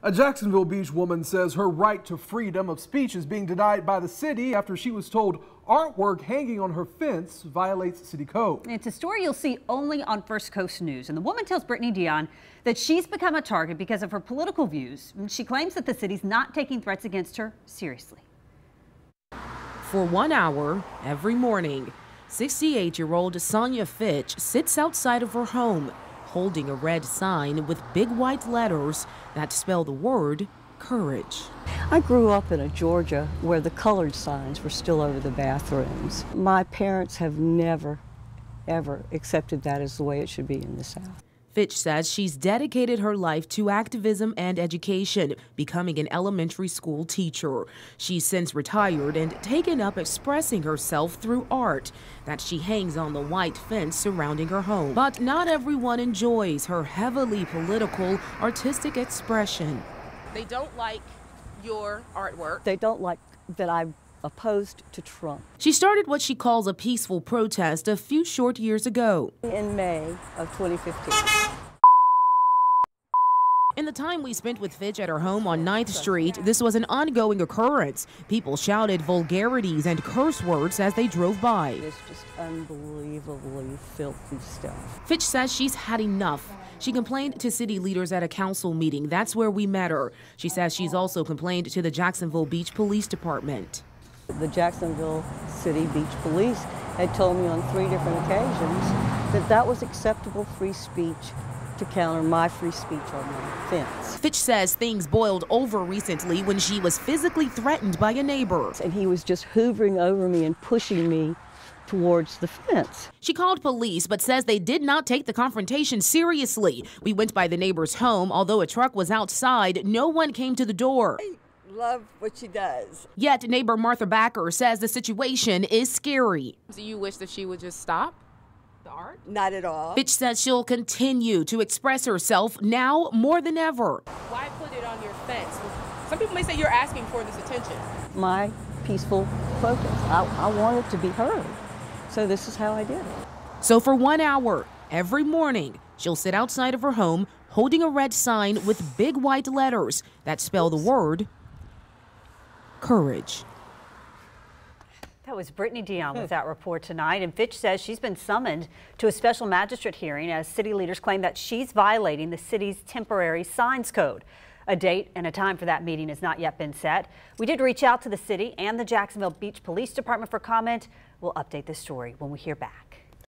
A Jacksonville Beach woman says her right to freedom of speech is being denied by the city after she was told artwork hanging on her fence violates city code. It's a story you'll see only on First Coast News. And the woman tells Brittany Dion that she's become a target because of her political views. And she claims that the city's not taking threats against her seriously. For 1 hour every morning, 68-year-old Sonia Fitch sits outside of her home, holding a red sign with big white letters that spell the word courage. I grew up in a Georgia where the colored signs were still over the bathrooms. My parents have never, ever accepted that as the way it should be in the South. Fitch says she's dedicated her life to activism and education, becoming an elementary school teacher. She's since retired and taken up expressing herself through art that she hangs on the white fence surrounding her home. But not everyone enjoys her heavily political, artistic expression. They don't like your artwork. They don't like that I'm opposed to Trump. She started what she calls a peaceful protest a few short years ago. In May of 2015. In the time we spent with Fitch at her home on 9th Street, this was an ongoing occurrence. People shouted vulgarities and curse words as they drove by. It's just unbelievably filthy stuff. Fitch says she's had enough. She complained to city leaders at a council meeting. That's where we met her. She says she's also complained to the Jacksonville Beach Police Department. The Jacksonville City Beach Police had told me on 3 different occasions that that was acceptable free speech to counter my free speech on my fence. Fitch says things boiled over recently when she was physically threatened by a neighbor. And he was just hoovering over me and pushing me towards the fence. She called police but says they did not take the confrontation seriously. We went by the neighbor's home. Although a truck was outside, no one came to the door. Love what she does. Yet neighbor Martha Backer says the situation is scary. Do you wish that she would just stop the art? Not at all. Fitch says she'll continue to express herself now more than ever. Why put it on your fence? Some people may say you're asking for this attention. My peaceful protest. I wanted to be heard. So this is how I did it. So for 1 hour every morning, she'll sit outside of her home holding a red sign with big white letters that spell the word courage. That was Brittany Dion with that report tonight. And Fitch says she's been summoned to a special magistrate hearing as city leaders claim that she's violating the city's temporary signs code. A date and a time for that meeting has not yet been set. We did reach out to the city and the Jacksonville Beach Police Department for comment. We'll update this story when we hear back.